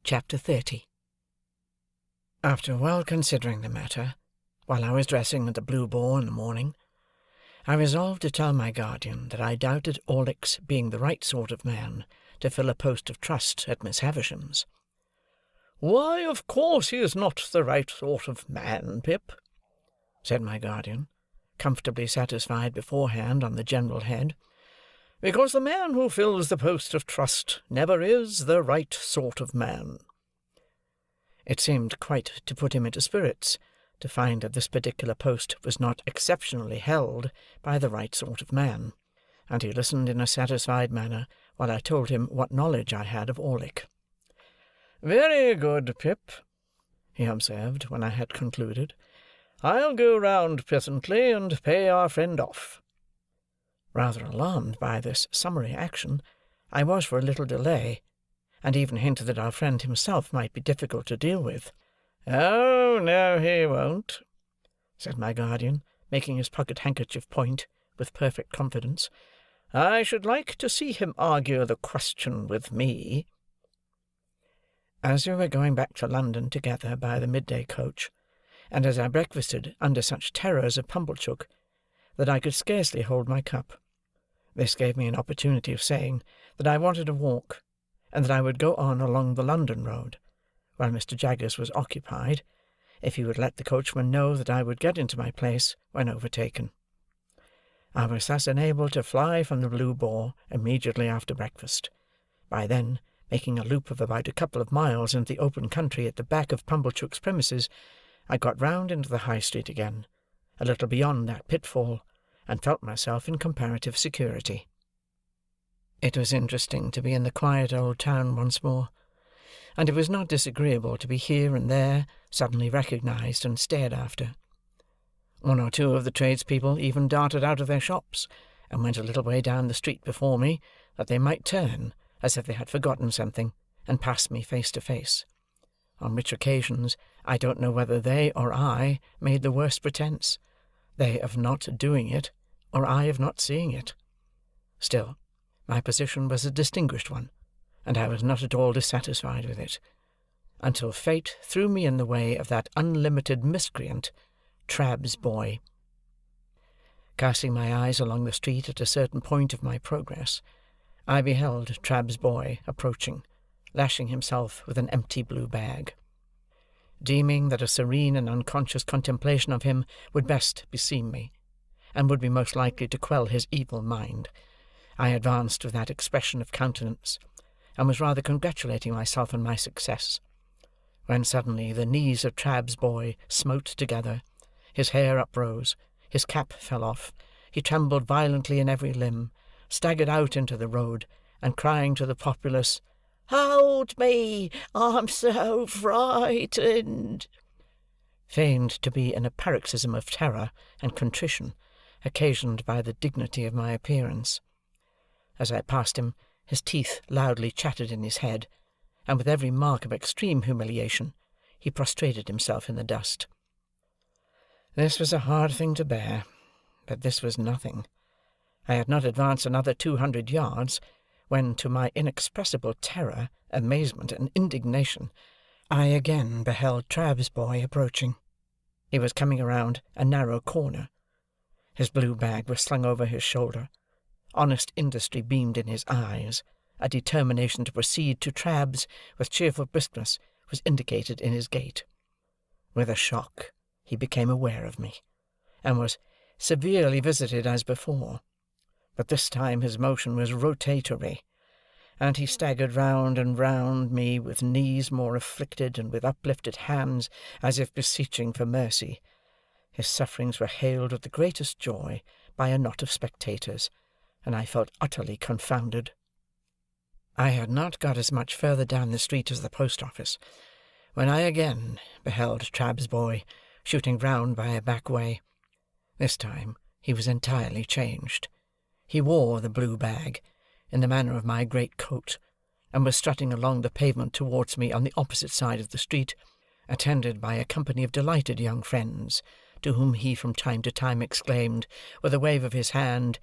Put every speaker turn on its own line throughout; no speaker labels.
Chapter 30. After well considering the matter, while I was dressing at the Blue Boar in the morning, I resolved to tell my guardian that I doubted Orlick's being the right sort of man to fill a post of trust at Miss Havisham's. "Why, of course he is not the right sort of man, Pip," said my guardian, comfortably satisfied beforehand on the general head, "because the man who fills the post of trust never is the right sort of man." It seemed quite to put him into spirits to find that this particular post was not exceptionally held by the right sort of man, and he listened in a satisfied manner while I told him what knowledge I had of Orlick. "Very good, Pip," he observed when I had concluded. "I'll go round presently, and pay our friend off." Rather alarmed by this summary action, I was for a little delay, and even hinted that our friend himself might be difficult to deal with. "Oh, no, he won't," said my guardian, making his pocket-handkerchief point, with perfect confidence. "I should like to see him argue the question with me." As we were going back to London together by the midday coach, and as I breakfasted under such terrors of Pumblechook that I could scarcely hold my cup, this gave me an opportunity of saying that I wanted a walk, and that I would go on along the London road, while Mr. Jaggers was occupied, if he would let the coachman know that I would get into my place when overtaken. I was thus enabled to fly from the Blue Boar immediately after breakfast. By then, making a loop of about a couple of miles into the open country at the back of Pumblechook's premises, I got round into the High Street again, a little beyond that pitfall, and felt myself in comparative security. It was interesting to be in the quiet old town once more, and it was not disagreeable to be here and there suddenly recognized and stared after. One or two of the tradespeople even darted out of their shops, and went a little way down the street before me, that they might turn, as if they had forgotten something, and pass me face to face, on which occasions I don't know whether they or I made the worst pretence, they of not doing it, or I of not seeing it. Still, my position was a distinguished one, and I was not at all dissatisfied with it, until fate threw me in the way of that unlimited miscreant, Trabb's boy. Casting my eyes along the street at a certain point of my progress, I beheld Trabb's boy approaching, lashing himself with an empty blue bag. Deeming that a serene and unconscious contemplation of him would best beseem me, and would be most likely to quell his evil mind, I advanced with that expression of countenance, and was rather congratulating myself on my success, when suddenly the knees of Trabb's boy smote together, his hair uprose, his cap fell off, he trembled violently in every limb, staggered out into the road, and crying to the populace, "Hold me! I'm so frightened!" feigned to be in a paroxysm of terror and contrition, occasioned by the dignity of my appearance. As I passed him, his teeth loudly chattered in his head, and with every mark of extreme humiliation, he prostrated himself in the dust. This was a hard thing to bear, but this was nothing. I had not advanced another 200 yards, when, to my inexpressible terror, amazement, and indignation, I again beheld Trabb's boy approaching. He was coming around a narrow corner. His blue bag was slung over his shoulder. Honest industry beamed in his eyes. A determination to proceed to Trabb's with cheerful briskness was indicated in his gait. With a shock, he became aware of me, and was severely visited as before, but this time his motion was rotatory, and he staggered round and round me with knees more afflicted and with uplifted hands as if beseeching for mercy. His sufferings were hailed with the greatest joy by a knot of spectators, and I felt utterly confounded. I had not got as much further down the street as the post-office, when I again beheld Trabb's boy shooting round by a back way. This time he was entirely changed. He wore the blue bag, in the manner of my great coat, and was strutting along the pavement towards me on the opposite side of the street, attended by a company of delighted young friends, to whom he from time to time exclaimed, with a wave of his hand,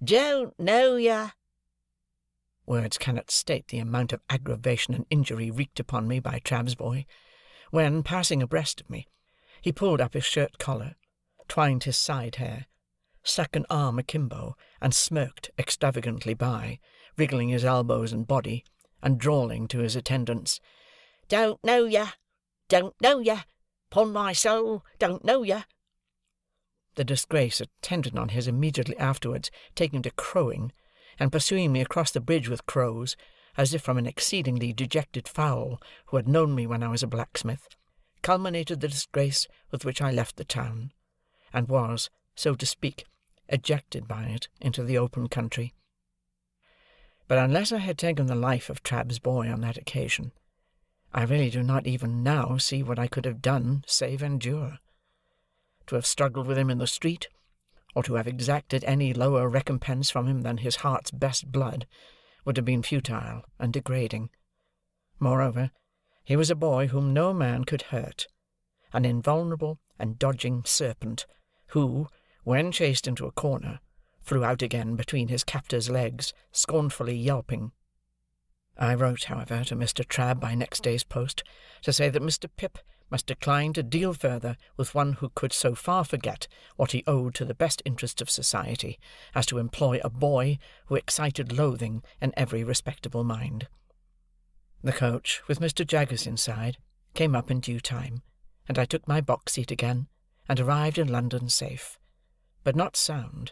"Don't know ya!" Words cannot state the amount of aggravation and injury wreaked upon me by Trabb's boy, when, passing abreast of me, he pulled up his shirt collar, twined his side hair, stuck an arm akimbo, and smirked extravagantly by, wriggling his elbows and body, and drawling to his attendants, "Don't know yer! Don't know yer! 'Pon my soul, don't know yer!" The disgrace attendant on his immediately afterwards taking to crowing, and pursuing me across the bridge with crows, as if from an exceedingly dejected fowl who had known me when I was a blacksmith, culminated the disgrace with which I left the town, and was, so to speak, ejected by it into the open country. But unless I had taken the life of Trabb's boy on that occasion, I really do not even now see what I could have done save endure. To have struggled with him in the street, or to have exacted any lower recompense from him than his heart's best blood, would have been futile and degrading. Moreover, he was a boy whom no man could hurt, an invulnerable and dodging serpent, who, when chased into a corner, flew out again between his captor's legs, scornfully yelping. I wrote, however, to Mr. Trabb by next day's post, to say that Mr. Pip must decline to deal further with one who could so far forget what he owed to the best interests of society, as to employ a boy who excited loathing in every respectable mind. The coach, with Mr. Jaggers inside, came up in due time, and I took my box seat again, and arrived in London safe, but not sound,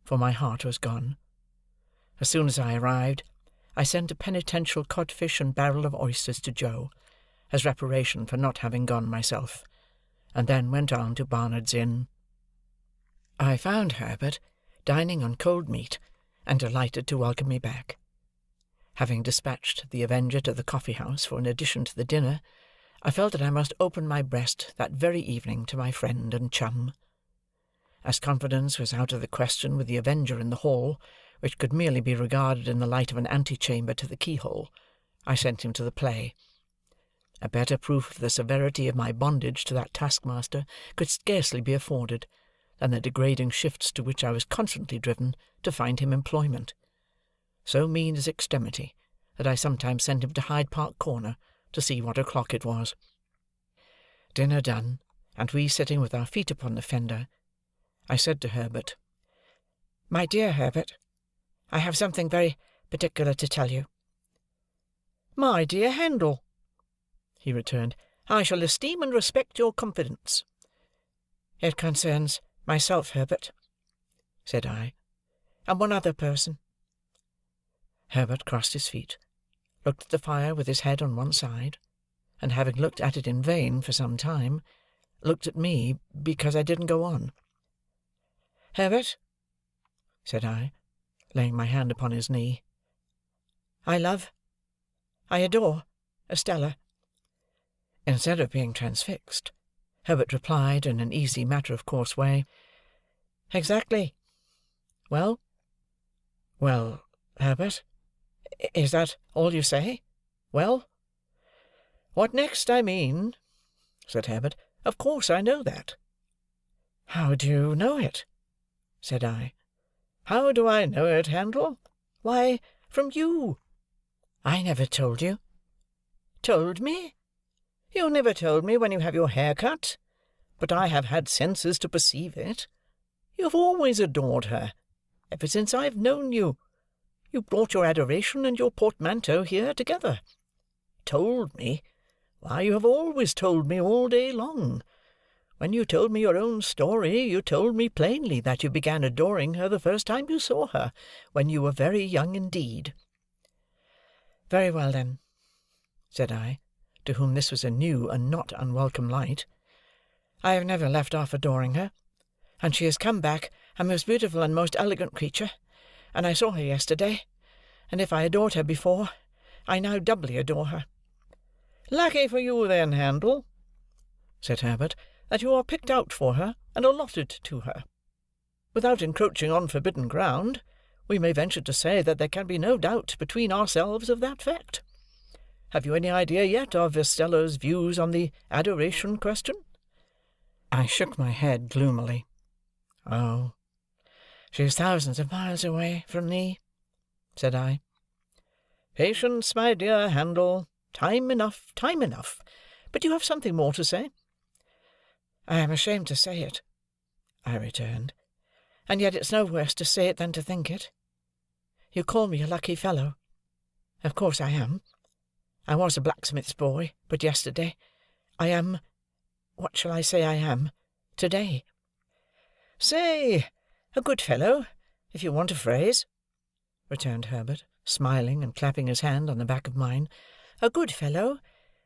for my heart was gone. As soon as I arrived, I sent a penitential codfish and barrel of oysters to Joe, as reparation for not having gone myself, and then went on to Barnard's Inn. I found Herbert dining on cold meat, and delighted to welcome me back. Having dispatched the Avenger to the coffee-house for an addition to the dinner, I felt that I must open my breast that very evening to my friend and chum. As confidence was out of the question with the Avenger in the hall, which could merely be regarded in the light of an antechamber to the keyhole, I sent him to the play. A better proof of the severity of my bondage to that taskmaster could scarcely be afforded, than the degrading shifts to which I was constantly driven to find him employment. So mean is extremity, that I sometimes sent him to Hyde Park Corner to see what o'clock it was. Dinner done, and we sitting with our feet upon the fender, I said to Herbert, "My dear Herbert, I have something very particular to tell you." "My dear Handel," he returned, "I shall esteem and respect your confidence." "It concerns myself, Herbert," said I, "and one other person." Herbert crossed his feet, looked at the fire with his head on one side, and having looked at it in vain for some time, looked at me because I didn't go on. "Herbert," said I, laying my hand upon his knee, "I adore Estella." Instead of being transfixed, Herbert replied in an easy matter-of-course way, "Exactly. Well?" "Well, Herbert, is that all you say? Well?" "What next, I mean," said Herbert. "Of course I know that." "How do you know it?" said I. "How do I know it, Handel? Why, from you." "I never told you." "Told me? You never told me when you have your hair cut, but I have had senses to perceive it. You have always adored her, ever since I have known you. You brought your adoration and your portmanteau here together. Told me? Why, you have always told me all day long. When you told me your own story, you told me plainly that you began adoring her the first time you saw her, when you were very young indeed." "Very well, then," said I, to whom this was a new and not unwelcome light. "I have never left off adoring her, and she has come back a most beautiful and most elegant creature, and I saw her yesterday, and if I adored her before, I now doubly adore her." "Lucky for you, then, Handel," said Herbert, "that you are picked out for her and allotted to her. Without encroaching on forbidden ground, we may venture to say that there can be no doubt between ourselves of that fact. Have you any idea yet of Estella's views on the adoration question?" I shook my head gloomily. "Oh, she is thousands of miles away from me," said I. Patience, my dear Handel. Time enough, time enough. But you have something more to say?" "I am ashamed to say it," I returned, "and yet it's no worse to say it than to think it. You call me a lucky fellow. Of course I am. I was a blacksmith's boy, but yesterday. I am—what shall I say I am, to-day?" "Say, a good fellow, if you want a phrase," returned Herbert, smiling and clapping his hand on the back of mine. "A good fellow,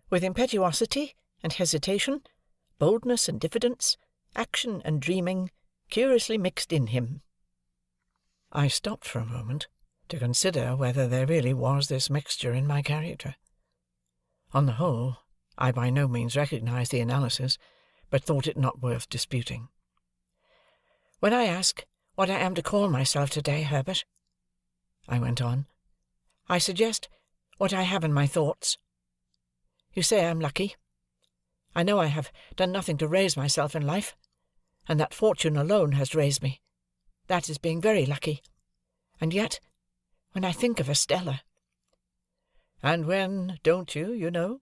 with impetuosity and hesitation, boldness and diffidence, action and dreaming, curiously mixed in him." I stopped for a moment, to consider whether there really was this mixture in my character. On the whole, I by no means recognized the analysis, but thought it not worth disputing. "When I ask what I am to call myself to-day, Herbert," I went on, "I suggest what I have in my thoughts. You say I am lucky. I know I have done nothing to raise myself in life, and that fortune alone has raised me. That is being very lucky. And yet, when I think of Estella—" "And when don't you, you know?"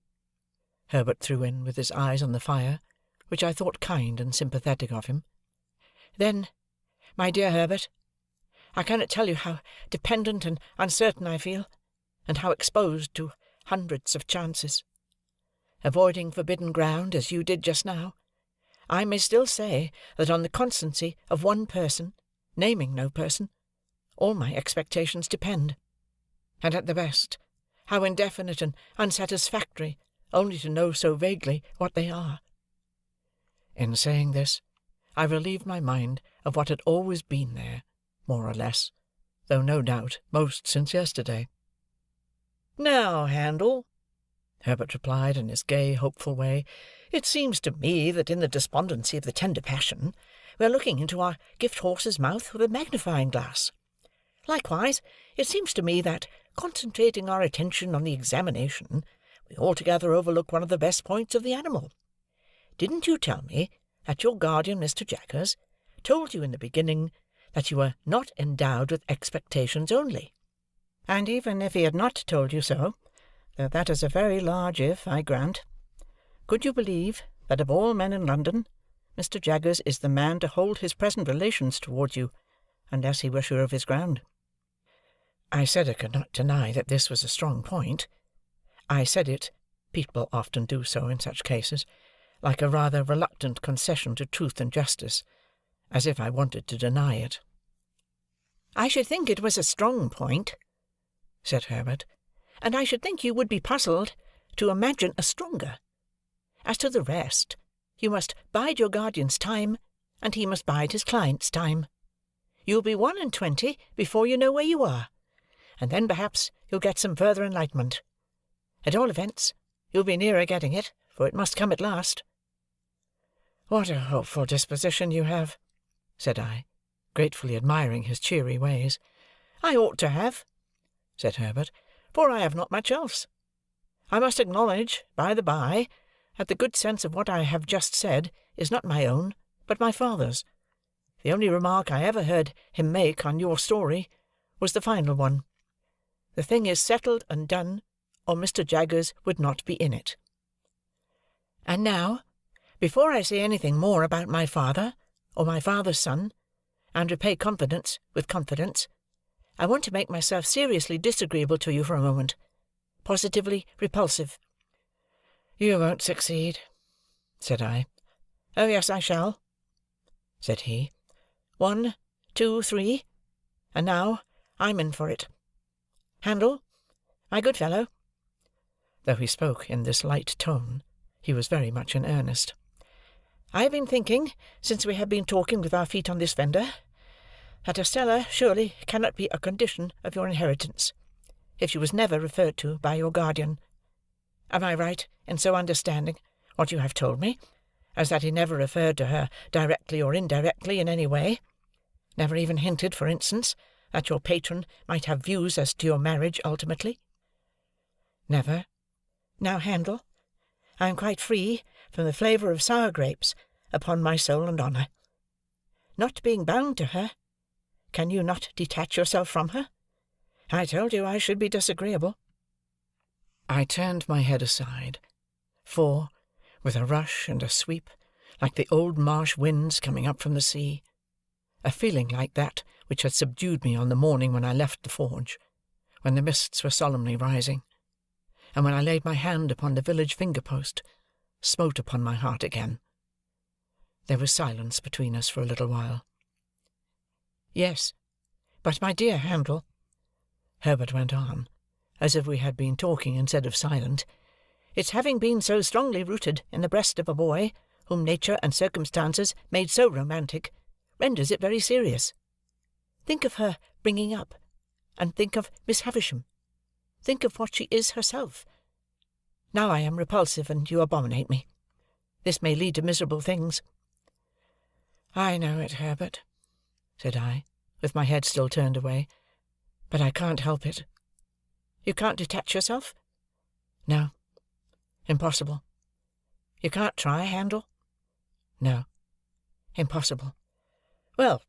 Herbert threw in, with his eyes on the fire, which I thought kind and sympathetic of him. "Then, my dear Herbert, I cannot tell you how dependent and uncertain I feel, and how exposed to hundreds of chances. Avoiding forbidden ground, as you did just now, I may still say that on the constancy of one person, naming no person, all my expectations depend. And at the best, how indefinite and unsatisfactory only to know so vaguely what they are." In saying this, I relieved my mind of what had always been there, more or less, though no doubt most since yesterday. "Now, Handel," Herbert replied in his gay, hopeful way, "it seems to me that in the despondency of the tender passion, we are looking into our gift-horse's mouth with a magnifying glass. Likewise, it seems to me that, concentrating our attention on the examination, we altogether overlook one of the best points of the animal. Didn't you tell me that your guardian, Mr. Jaggers, told you in the beginning that you were not endowed with expectations only? And even if he had not told you so, though that is a very large if, I grant, could you believe that of all men in London, Mr. Jaggers is the man to hold his present relations towards you, unless he were sure of his ground?" I said I could not deny that this was a strong point. I said it, people often do so in such cases, like a rather reluctant concession to truth and justice, as if I wanted to deny it. "I should think it was a strong point," said Herbert, "and I should think you would be puzzled to imagine a stronger. As to the rest, you must bide your guardian's time, and he must bide his client's time. You'll be 21 before you know where you are, and then perhaps you'll get some further enlightenment. At all events, you'll be nearer getting it, for it must come at last." "What a hopeful disposition you have," said I, gratefully admiring his cheery ways. "I ought to have," said Herbert, "for I have not much else. I must acknowledge, by the by, that the good sense of what I have just said is not my own, but my father's. The only remark I ever heard him make on your story was the final one. The thing is settled and done, or Mr. Jaggers would not be in it. And now, before I say anything more about my father, or my father's son, and repay confidence with confidence, I want to make myself seriously disagreeable to you for a moment. Positively repulsive." "You won't succeed," said I. "Oh, yes, I shall," said he. 1, 2, 3, and now I'm in for it. Handel, my good fellow," though he spoke in this light tone, he was very much in earnest, "I have been thinking, since we have been talking with our feet on this fender, that Estella surely cannot be a condition of your inheritance, if she was never referred to by your guardian. Am I right in so understanding what you have told me, as that he never referred to her directly or indirectly in any way? Never even hinted, for instance, that your patron might have views as to your marriage ultimately?" "Never. Now, Handel, I am quite free from the flavour of sour grapes, upon my soul and honour. Not being bound to her, can you not detach yourself from her? I told you I should be disagreeable. I turned my head aside, for, with a rush and a sweep, like the old marsh winds coming up from the sea, a feeling like that which had subdued me on the morning when I left the forge, when the mists were solemnly rising, and when I laid my hand upon the village finger-post, smote upon my heart again. There was silence between us for a little while. "Yes, but my dear Handel," Herbert went on, as if we had been talking instead of silent, "its having been so strongly rooted in the breast of a boy, whom nature and circumstances made so romantic, renders it very serious. Think of her bringing up, and think of Miss Havisham. Think of what she is herself. Now I am repulsive, and you abominate me. This may lead to miserable things." "I know it, Herbert," said I, with my head still turned away, "but I can't help it." "You can't detach yourself?" "No. Impossible." "You can't try, Handel?" "No. Impossible." "Well,"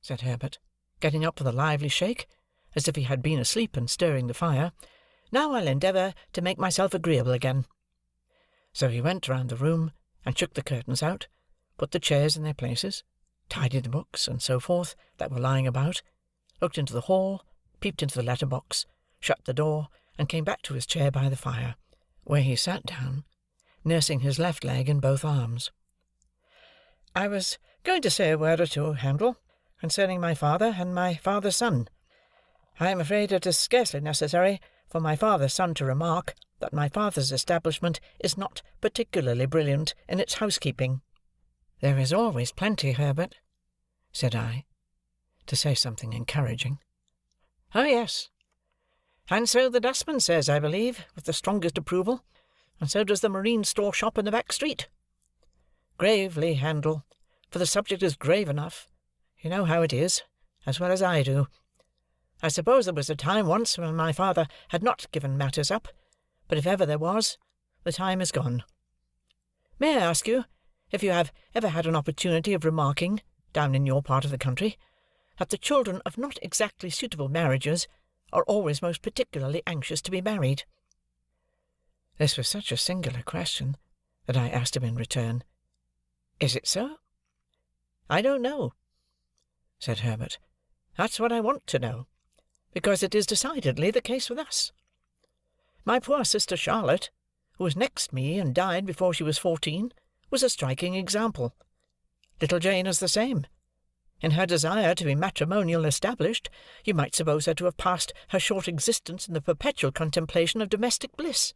said Herbert, getting up with a lively shake, as if he had been asleep and stirring the fire, "now I'll endeavour to make myself agreeable again." So he went round the room, and shook the curtains out, put the chairs in their places, tidied the books, and so forth, that were lying about, looked into the hall, peeped into the letter-box, shut the door, and came back to his chair by the fire, where he sat down, nursing his left leg in both arms. "I was going to say a word or two, Handel, concerning my father and my father's son. I am afraid it is scarcely necessary for my father's son to remark that my father's establishment is not particularly brilliant in its housekeeping." "There is always plenty, Herbert," said I, to say something encouraging. "Oh, yes. And so the dustman says, I believe, with the strongest approval, and so does the marine store shop in the back street. Gravely, Handel, for the subject is grave enough. You know how it is, as well as I do. I suppose there was a time once when my father had not given matters up, but if ever there was, the time is gone. May I ask you if you have ever had an opportunity of remarking, down in your part of the country, that the children of not exactly suitable marriages are always most particularly anxious to be married?" This was such a singular question that I asked him in return, "Is it so?" "I don't know," said Herbert. "That's what I want to know, because it is decidedly the case with us. My poor sister Charlotte, who was next me and died before she was 14, was a striking example. Little Jane is the same. In her desire to be matrimonial established, you might suppose her to have passed her short existence in the perpetual contemplation of domestic bliss.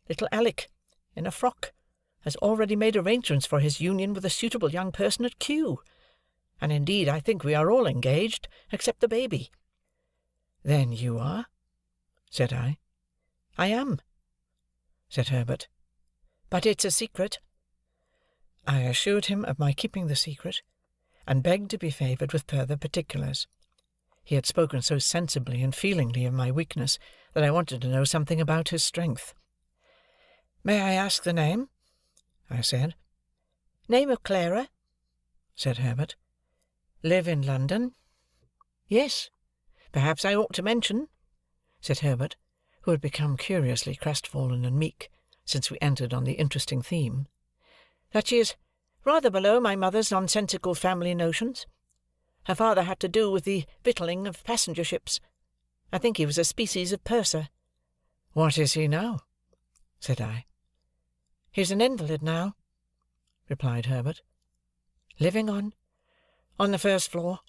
Little Alick, in a frock, has already made arrangements for his union with a suitable young person at Kew, and indeed I think we are all engaged, except the baby." "Then you are?" said I. "I am," said Herbert. "But it's a secret." I assured him of my keeping the secret, and begged to be favoured with further particulars. He had spoken so sensibly and feelingly of my weakness that I wanted to know something about his strength. "May I ask the name?" I said. "Name of Clara," said Herbert. "Live in London?" "Yes. Perhaps I ought to mention," said Herbert, who had become curiously crestfallen and meek since we entered on the interesting theme, "that she is rather below my mother's nonsensical family notions. Her father had to do with the victualling of passenger ships. I think he was a species of purser." "What is he now?" said I. "He's an invalid now," replied Herbert. "Living on the first floor,"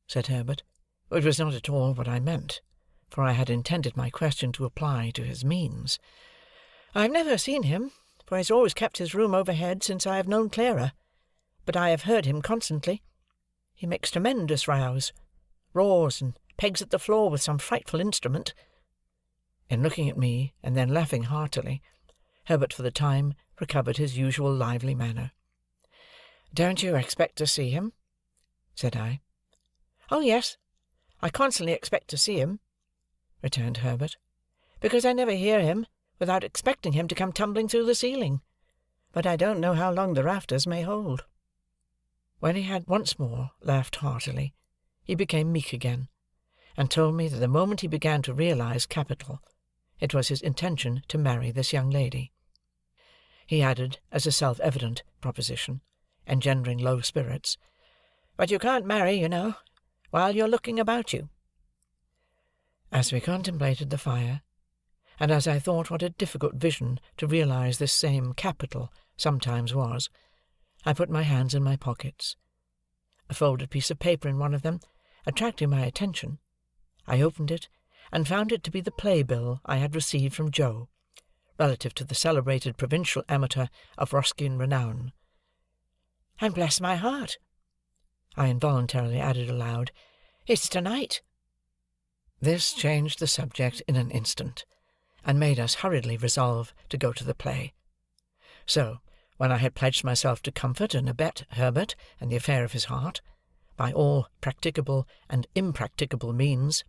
said Herbert, which was not at all what I meant, for I had intended my question to apply to his means. "I have never seen him, for he has always kept his room overhead since I have known Clara, but I have heard him constantly. He makes tremendous rows, roars, and pegs at the floor with some frightful instrument." In looking at me, and then laughing heartily, Herbert for the time recovered his usual lively manner. "Don't you expect to see him?" said I. "Oh, yes, I constantly expect to see him," returned Herbert, "because I never hear him without expecting him to come tumbling through the ceiling, but I don't know how long the rafters may hold." When he had once more laughed heartily, he became meek again, and told me that the moment he began to realize capital, it was his intention to marry this young lady. He added, as a self-evident proposition, engendering low spirits, "But you can't marry, you know, while you're looking about you." As we contemplated the fire, and as I thought what a difficult vision to realize this same capital sometimes was, I put my hands in my pockets. A folded piece of paper in one of them attracting my attention, I opened it, and found it to be the playbill I had received from Joe, relative to the celebrated provincial amateur of Roscian renown. "And bless my heart," I involuntarily added aloud, "it's to-night." This changed the subject in an instant, and made us hurriedly resolve to go to the play. So, when I had pledged myself to comfort and abet Herbert in the affair of his heart, by all practicable and impracticable means,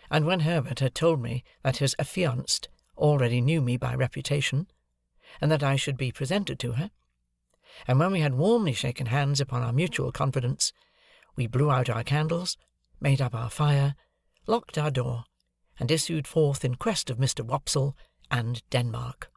and when Herbert had told me that his affianced already knew me by reputation, and that I should be presented to her, and when we had warmly shaken hands upon our mutual confidence, we blew out our candles, made up our fire, locked our door, and issued forth in quest of Mr. Wopsle and Denmark.